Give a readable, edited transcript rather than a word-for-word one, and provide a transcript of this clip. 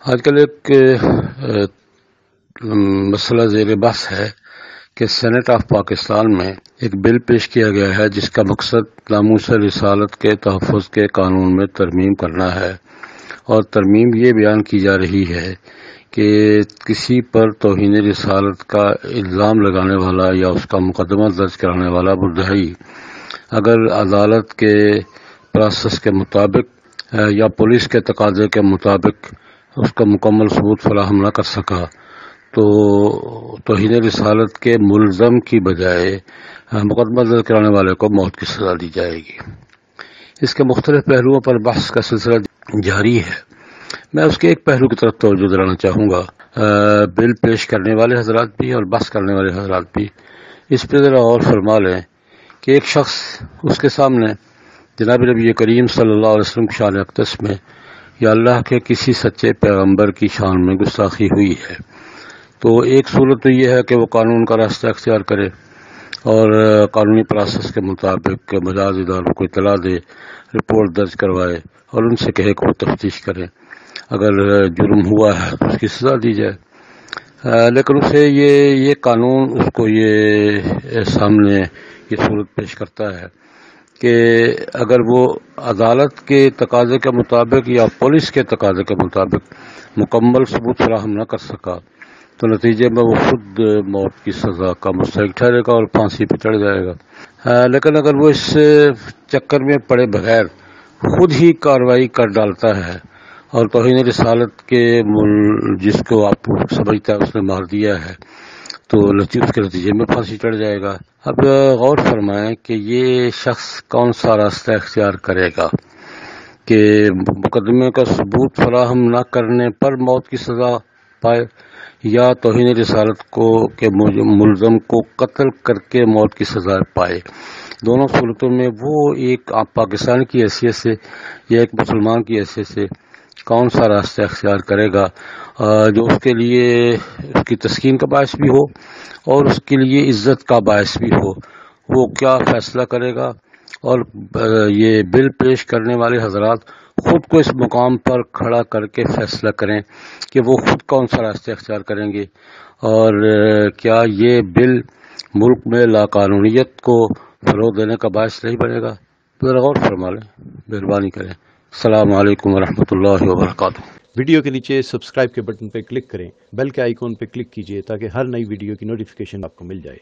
آج کل ایک مسئلہ زیر بحث ہے کہ سینٹ آف پاکستان میں ایک بل پیش کیا گیا ہے جس کا مقصد ناموس رسالت کے تحفظ کے قانون میں ترمیم کرنا ہے، اور ترمیم یہ بیان کی جا رہی ہے کہ کسی پر توہین رسالت کا الزام لگانے والا یا اس کا مقدمہ درج کرانے والا مدعی اگر عدالت کے پروسیس کے مطابق یا پولیس کے تقاضے کے مطابق اس کا مکمل ثبوت فراہم نہ کر سکا تو توہین رسالت کے ملزم کی بجائے مقدمہ درج کرانے والے کو موت کی سزا دی جائے گی۔ اس کے مختلف پہلوؤں پر بحث کا سلسلہ جاری ہے۔ میں اس کے ایک پہلو کی طرف توجہ دلانا چاہوں گا۔ بل پیش کرنے والے حضرات بھی اور بحث کرنے والے حضرات بھی اس پہ ذرا غور فرما لیں کہ ایک شخص اس کے سامنے جناب نبی کریم صلی اللہ علیہ وسلم کی شان اقدس میں یا اللہ کے کسی سچے پیغمبر کی شان میں گستاخی ہوئی ہے، تو ایک صورت تو یہ ہے کہ وہ قانون کا راستہ اختیار کرے اور قانونی پروسیس کے مطابق مجاز اداروں کو اطلاع دے، رپورٹ درج کروائے اور ان سے کہے کہ وہ تفتیش کریں، اگر جرم ہوا ہے تو اس کی سزا دی جائے۔ لیکن اسے یہ قانون اس کو یہ سامنے یہ صورت پیش کرتا ہے کہ اگر وہ عدالت کے تقاضے کے مطابق یا پولیس کے تقاضے کے مطابق مکمل ثبوت فراہم نہ کر سکا تو نتیجے میں وہ خود موت کی سزا کا مستحق ٹھہرے گا اور پھانسی پہ چڑھ جائے گا۔ لیکن اگر وہ اس چکر میں پڑے بغیر خود ہی کارروائی کر ڈالتا ہے اور توہین رسالت کے جس کو آپ سمجھتا ہے اس نے مار دیا ہے تو اس کے نتیجے میں پھانسی چڑھ جائے گا۔ اب غور فرمائیں کہ یہ شخص کون سا راستہ اختیار کرے گا کہ مقدمے کا ثبوت فراہم نہ کرنے پر موت کی سزا پائے یا توہین رسالت کے ملزم کو قتل کر کے موت کی سزا پائے۔ دونوں صورتوں میں وہ ایک پاکستان کی حیثیت سے یا ایک مسلمان کی حیثیت سے کون سا راستہ اختیار کرے گا جو اس کے لیے اس کی تسکین کا باعث بھی ہو اور اس کے لیے عزت کا باعث بھی ہو، وہ کیا فیصلہ کرے گا۔ اور یہ بل پیش کرنے والے حضرات خود کو اس مقام پر کھڑا کر کے فیصلہ کریں کہ وہ خود کون سا راستہ اختیار کریں گے، اور کیا یہ بل ملک میں لاقانونیت کو فروغ دینے کا باعث نہیں بنے گا۔ ذرا غور فرما لیں، مہربانی کریں۔ السلام علیکم ورحمۃ اللہ وبرکاتہ۔ ویڈیو کے نیچے سبسکرائب کے بٹن پہ کلک کریں، بیل کے آئیکن پہ کلک کیجئے تاکہ ہر نئی ویڈیو کی نوٹیفیکیشن آپ کو مل جائے۔